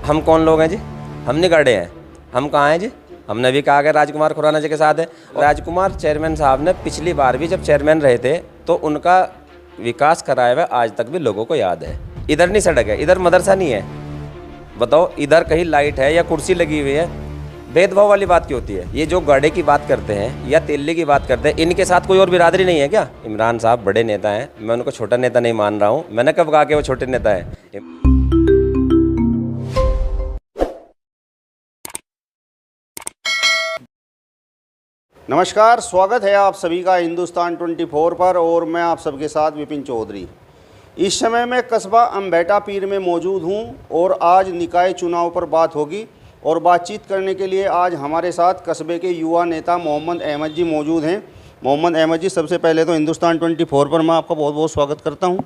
हम कौन लोग हैं जी? हमने गढ़े हैं, हम कहाँ हैं जी? हमने भी कहा कि राजकुमार खुराना जी के साथ है। राजकुमार चेयरमैन साहब ने पिछली बार भी जब चेयरमैन रहे थे तो उनका विकास कराया हुआ आज तक भी लोगों को याद है। इधर नहीं सड़क है, इधर मदरसा नहीं है, बताओ इधर कहीं लाइट है या कुर्सी लगी हुई है? भेदभाव वाली बात क्यों होती है? ये जो गाड़े की बात करते हैं या तेली की बात करते हैं, इनके साथ कोई और बिरादरी नहीं है क्या? इमरान साहब बड़े नेता हैं, मैं उनको छोटा नेता नहीं मान रहा हूँ। मैंने कब कहा कि वो छोटे नेता हैं? नमस्कार, स्वागत है आप सभी का हिंदुस्तान 24 पर और मैं आप सबके साथ विपिन चौधरी। इस समय मैं कस्बा अम्बेटा पीर में मौजूद हूं और आज निकाय चुनाव पर बात होगी और बातचीत करने के लिए आज हमारे साथ कस्बे के युवा नेता मोहम्मद अहमद जी मौजूद हैं। मोहम्मद अहमद जी, सबसे पहले तो हिंदुस्तान 24 पर मैं आपका बहुत बहुत स्वागत करता हूँ।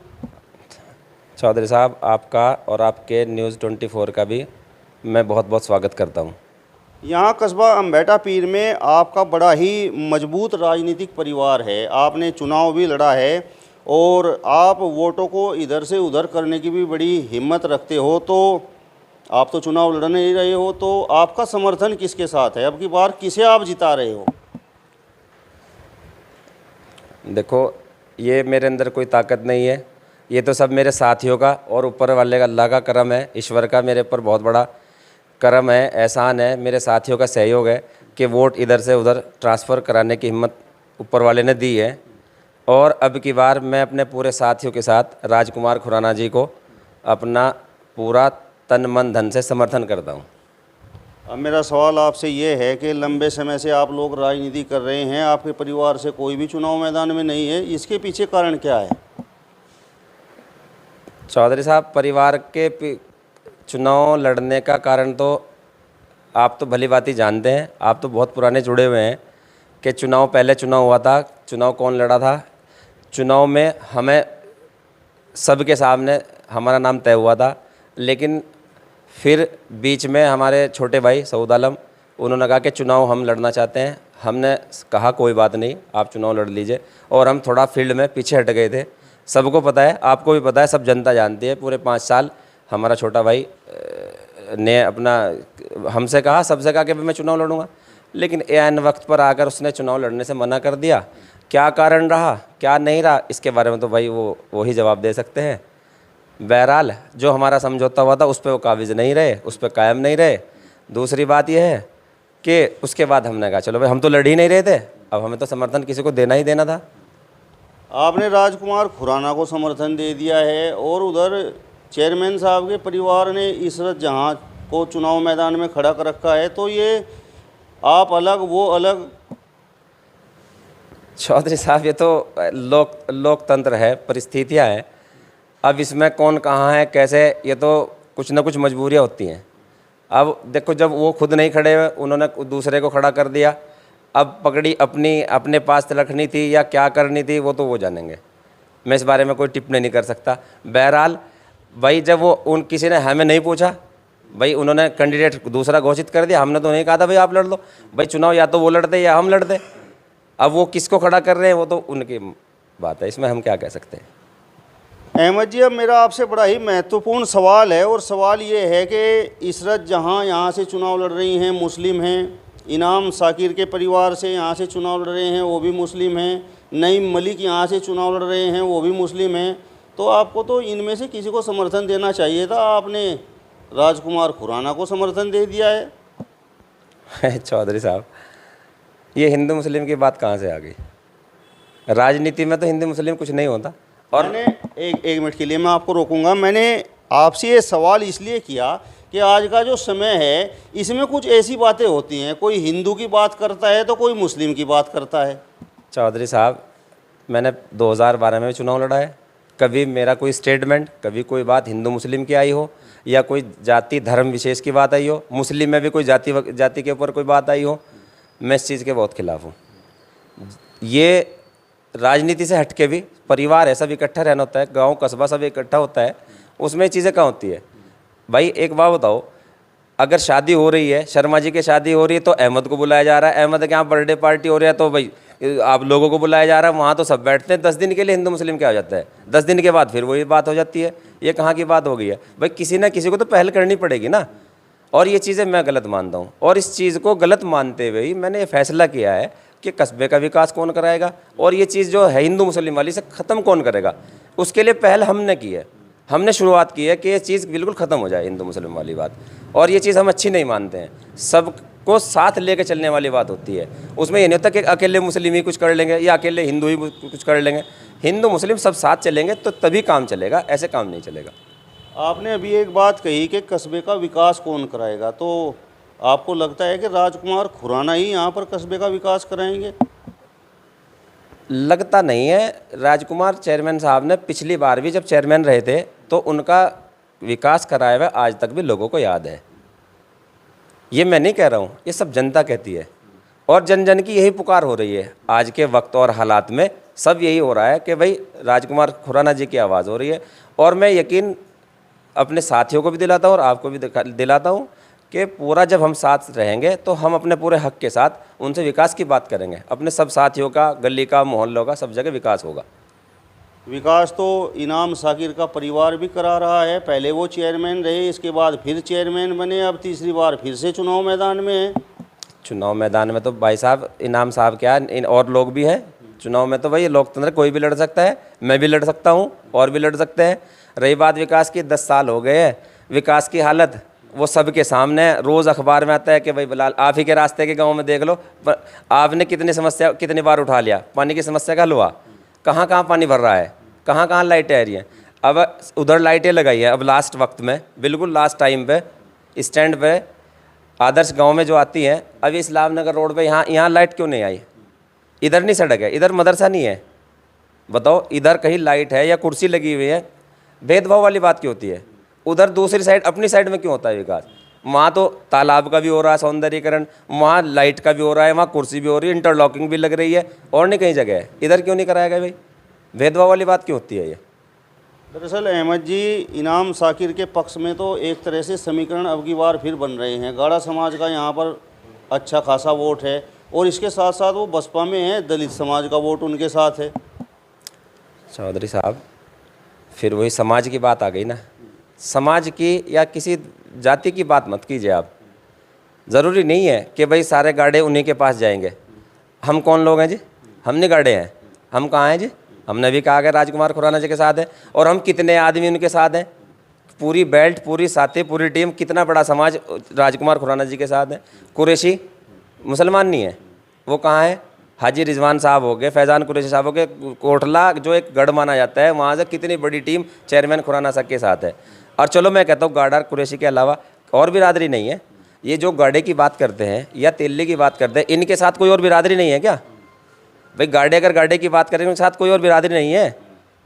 चौधरी साहब, आपका और आपके न्यूज़ 24 का भी मैं बहुत बहुत स्वागत करता हूँ। यहाँ कस्बा अम्बेटा पीर में आपका बड़ा ही मजबूत राजनीतिक परिवार है, आपने चुनाव भी लड़ा है और आप वोटों को इधर से उधर करने की भी बड़ी हिम्मत रखते हो। तो आप तो चुनाव लड़ नहीं रहे हो, तो आपका समर्थन किसके साथ है? अब की बार किसे आप जिता रहे हो? देखो, ये मेरे अंदर कोई ताकत नहीं है, ये तो सब मेरे साथियों का और ऊपर वाले का अल्लाह का करम है, ईश्वर का मेरे ऊपर बहुत बड़ा करम है, एहसान है, मेरे साथियों का सहयोग है कि वोट इधर से उधर ट्रांसफ़र कराने की हिम्मत ऊपर वाले ने दी है। और अब की बार मैं अपने पूरे साथियों के साथ राजकुमार खुराना जी को अपना पूरा तन मन धन से समर्थन करता हूँ। अब मेरा सवाल आपसे ये है कि लंबे समय से आप लोग राजनीति कर रहे हैं, आपके परिवार से कोई भी चुनाव मैदान में नहीं है, इसके पीछे कारण क्या है? चौधरी साहब, परिवार के चुनाव लड़ने का कारण तो आप तो भली बात ही जानते हैं, आप तो बहुत पुराने जुड़े हुए हैं कि पहले चुनाव हुआ था, चुनाव कौन लड़ा था, चुनाव में हमें सबके सामने हमारा नाम तय हुआ था। लेकिन फिर बीच में हमारे छोटे भाई सऊद आलम, उन्होंने कहा कि चुनाव हम लड़ना चाहते हैं। हमने कहा कोई बात नहीं, आप चुनाव लड़ लीजिए, और हम थोड़ा फील्ड में पीछे हट गए थे। सबको पता है, आपको भी पता है, सब जनता जानती है। पूरे 5 साल हमारा छोटा भाई ने अपना हमसे कहा, सबसे कहा कि मैं चुनाव लड़ूंगा, लेकिन ऐन वक्त पर आकर उसने चुनाव लड़ने से मना कर दिया। क्या कारण रहा, क्या नहीं रहा, इसके बारे में तो भाई वो ही जवाब दे सकते हैं। बहरहाल जो हमारा समझौता हुआ था उस पर वो काबिज नहीं रहे, उस पर कायम नहीं रहे। दूसरी बात यह है कि उसके बाद हमने कहा चलो भाई, हम तो लड़ ही नहीं रहे थे, अब हमें तो समर्थन किसी को देना ही देना था। आपने राजकुमार खुराना को समर्थन दे दिया है और उधर चेयरमैन साहब के परिवार ने इशरत जहां को चुनाव मैदान में खड़ा कर रखा है, तो ये आप अलग वो अलग। चौधरी साहब, ये तो लोकतंत्र है, परिस्थितियां हैं। अब इसमें कौन कहाँ है कैसे, ये तो कुछ ना कुछ मजबूरियां होती हैं। अब देखो, जब वो खुद नहीं खड़े हुए, उन्होंने दूसरे को खड़ा कर दिया। अब पकड़ी अपने पास रखनी थी या क्या करनी थी, वो तो वो जानेंगे, मैं इस बारे में कोई टिप्पणी नहीं कर सकता। बहरहाल भाई, जब वो किसी ने हमें नहीं पूछा, भाई उन्होंने कैंडिडेट दूसरा घोषित कर दिया, हमने तो नहीं कहा था भाई आप लड़ लो। भाई चुनाव या तो वो लड़ते या हम लड़ते। अब वो किसको खड़ा कर रहे हैं वो तो उनकी बात है, इसमें हम क्या कह सकते हैं। अहमद जी, अब मेरा आपसे बड़ा ही महत्वपूर्ण सवाल है और सवाल ये है कि इशरत जहां यहाँ से चुनाव लड़ रही हैं, मुस्लिम हैं। इनाम साकिर के परिवार से यहाँ से चुनाव लड़ रहे हैं, वो भी मुस्लिम हैं। नईम मलिक यहाँ से चुनाव लड़ रहे हैं, वो भी मुस्लिम हैं। तो आपको तो इनमें से किसी को समर्थन देना चाहिए था, आपने राजकुमार खुराना को समर्थन दे दिया है। चौधरी साहब, ये हिंदू मुस्लिम की बात कहाँ से आ गई? राजनीति में तो हिंदू मुस्लिम कुछ नहीं होता। और मैंने एक मिनट के लिए मैं आपको रोकूंगा। मैंने आपसे ये सवाल इसलिए किया कि आज का जो समय है इसमें कुछ ऐसी बातें होती हैं, कोई हिंदू की बात करता है तो कोई मुस्लिम की बात करता है। चौधरी साहब, मैंने 2012 में चुनाव लड़ा है, कभी मेरा कोई स्टेटमेंट, कभी कोई बात हिंदू मुस्लिम की आई हो या कोई जाति धर्म विशेष की बात आई हो, मुस्लिम में भी कोई जाति के ऊपर कोई बात आई हो, मैं इस चीज़ के बहुत खिलाफ हूँ। ये राजनीति से हटके भी परिवार है, सब इकट्ठा रहना होता है, गांव कस्बा सब इकट्ठा होता है, उसमें चीज़ें कहाँ होती है? भाई एक बात बताओ, अगर शादी हो रही है, शर्मा जी की शादी हो रही है तो अहमद को बुलाया जा रहा है, अहमद के यहाँ बर्थडे पार्टी हो रही है तो भाई आप लोगों को बुलाया जा रहा है, वहाँ तो सब बैठते हैं। 10 दिन के लिए हिंदू मुस्लिम क्या हो जाता है, 10 दिन के बाद फिर वही बात हो जाती है। ये कहाँ की बात हो गई है भाई? किसी ना किसी को तो पहल करनी पड़ेगी ना। और ये चीज़ें मैं गलत मानता हूँ। और इस चीज़ को गलत मानते हुए ही मैंने ये फैसला किया है कि कस्बे का विकास कौन कराएगा और ये चीज़ जो है हिंदू मुस्लिम वाली से ख़त्म कौन करेगा, उसके लिए पहल हमने की है। हमने शुरुआत की है कि ये चीज़ बिल्कुल ख़त्म हो जाए हिंदू मुस्लिम वाली बात। और ये चीज़ हम अच्छी नहीं मानते हैं। सबको साथ लेकर चलने वाली बात होती है। उसमें ये नहीं होता कि अकेले मुस्लिम ही कुछ कर लेंगे या अकेले हिंदू ही कुछ कर लेंगे। हिंदू मुस्लिम सब साथ चलेंगे तो तभी काम चलेगा, ऐसे काम नहीं चलेगा। आपने अभी एक बात कही कि कस्बे का विकास कौन कराएगा, तो आपको लगता है कि राजकुमार खुराना ही यहाँ पर कस्बे का विकास कराएंगे? लगता नहीं है। राजकुमार चेयरमैन साहब ने पिछली बार भी जब चेयरमैन रहे थे तो उनका विकास कराया हुआ आज तक भी लोगों को याद है। ये मैं नहीं कह रहा हूँ, ये सब जनता कहती है और जन जन की यही पुकार हो रही है। आज के वक्त और हालात में सब यही हो रहा है कि भाई राजकुमार खुराना जी की आवाज़ हो रही है। और मैं यकीन अपने साथियों को भी दिलाता हूँ और आपको भी दिलाता हूँ कि पूरा जब हम साथ रहेंगे तो हम अपने पूरे हक के साथ उनसे विकास की बात करेंगे। अपने सब साथियों का, गली का, मोहल्लों का, सब जगह विकास होगा। विकास तो इनाम साकिर का परिवार भी करा रहा है। पहले वो चेयरमैन रहे, इसके बाद फिर चेयरमैन बने, अब तीसरी बार फिर से चुनाव मैदान में है। चुनाव मैदान में तो भाई साहब इनाम साहब क्या और लोग भी हैं। चुनाव में तो भाई लोकतंत्र, कोई भी लड़ सकता है, मैं भी लड़ सकता हूँ और भी लड़ सकते हैं। रही बात विकास की, 10 साल हो गए हैं, विकास की हालत वो सबके सामने है। रोज़ अखबार में आता है कि भाई बिलाल आप ही के रास्ते के गांव में देख लो, आपने कितनी बार उठा लिया, पानी की समस्या का हल हुआ? कहाँ कहाँ पानी भर रहा है, कहाँ कहाँ लाइटें आ रही हैं? अब उधर लाइटें लगाई है, अब लास्ट वक्त में बिल्कुल लास्ट टाइम पे स्टैंड पे आदर्श गांव में जो आती है, अभी इस्लामनगर रोड पे यहाँ लाइट क्यों नहीं आई? इधर नहीं सड़क है, इधर मदरसा नहीं है, बताओ इधर कहीं लाइट है या कुर्सी लगी हुई है? भेदभाव वाली बात क्यों होती है? उधर दूसरी साइड, अपनी साइड में क्यों होता है विकास? वहाँ तो तालाब का भी हो रहा है सौंदर्यीकरण, वहाँ लाइट का भी हो रहा है, वहाँ कुर्सी भी हो रही है, इंटरलॉकिंग भी लग रही है और नहीं कहीं जगह है, इधर क्यों नहीं कराया गया भाई? भेदभाव वाली बात क्यों होती है ये? दरअसल अहमद जी, इनाम साकिर के पक्ष में तो एक तरह से समीकरण अब की बार फिर बन रहे हैं। गाड़ा समाज का यहाँ पर अच्छा खासा वोट है और इसके साथ साथ वो बसपा में है, दलित समाज का वोट उनके साथ है। चौधरी साहब, फिर वही समाज की बात आ गई ना। समाज की या किसी जाति की बात मत कीजिए आप। ज़रूरी नहीं है कि भाई सारे गाड़े उन्हीं के पास जाएंगे। हम कौन लोग हैं जी? हमने गाड़े हैं, हम कहाँ हैं जी? हमने भी कहा कि राजकुमार खुराना जी के साथ है। और हम कितने आदमी उनके साथ हैं? पूरी बेल्ट, पूरी साथी, पूरी टीम, कितना बड़ा समाज राजकुमार खुराना जी के साथ है। कुरैशी मुसलमान नहीं है, वो कहाँ है? हाजी रिजवान साहब हो गए, फैज़ान कुरैशी साहब हो गए, कोटला जो एक गढ़ माना जाता है, वहाँ से कितनी बड़ी टीम चेयरमैन खुराना साहब के साथ है। और चलो मैं कहता हूँ गाड़ा कुरैशी के अलावा और बिरादरी नहीं है। ये जो गाड़े की बात करते हैं या तेली की बात करते हैं, इनके साथ कोई और बिरादरी नहीं है क्या भाई? गाड़े अगर गाड़े की बात करेंगे उसके साथ कोई और बिरादरी नहीं है,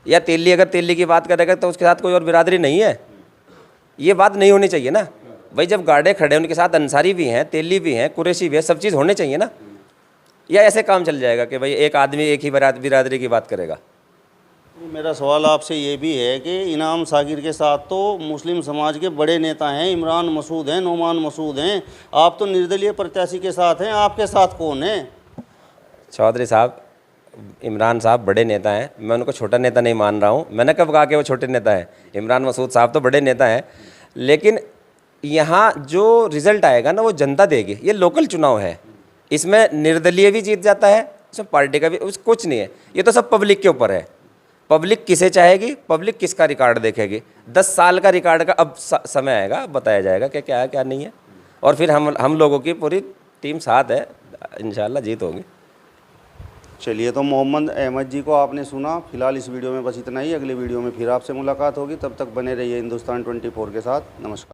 या तेली अगर तेली की बात करेगा तो उसके साथ कोई और बिरादरी नहीं है? ये बात नहीं होनी चाहिए ना भाई। जब गाड़े खड़े उनके साथ अंसारी भी हैं, तेली भी हैं, कुरैशी भी है, सब चीज़ होने चाहिए ना। या ऐसे काम चल जाएगा कि भाई एक आदमी एक ही बिरादरी की बात करेगा? मेरा सवाल आपसे ये भी है कि इनाम साकिर के साथ तो मुस्लिम समाज के बड़े नेता हैं, इमरान मसूद हैं, नोमान मसूद हैं। आप तो निर्दलीय प्रत्याशी के साथ हैं, आपके साथ कौन है? चौधरी साहब, इमरान साहब बड़े नेता हैं, मैं उनको छोटा नेता नहीं मान रहा हूँ। मैंने कब कहा कि वो छोटे नेता हैं? इमरान मसूद साहब तो बड़े नेता हैं, लेकिन यहाँ जो रिज़ल्ट आएगा ना वो जनता देगी। ये लोकल चुनाव है, इसमें निर्दलीय भी जीत जाता है, इसमें पार्टी का भी कुछ नहीं है। ये तो सब पब्लिक के ऊपर है। पब्लिक किसे चाहेगी, पब्लिक किसका रिकॉर्ड देखेगी। 10 साल का रिकॉर्ड का अब समय आएगा, बताया जाएगा कि क्या है क्या नहीं है। और फिर हम लोगों की पूरी टीम साथ है, इंशाल्लाह जीत होगी। चलिए, तो मोहम्मद अहमद जी को आपने सुना। फिलहाल इस वीडियो में बस इतना ही। अगली वीडियो में फिर आपसे मुलाकात होगी, तब तक बने रहिए हिंदुस्तान 24 के साथ। नमस्कार।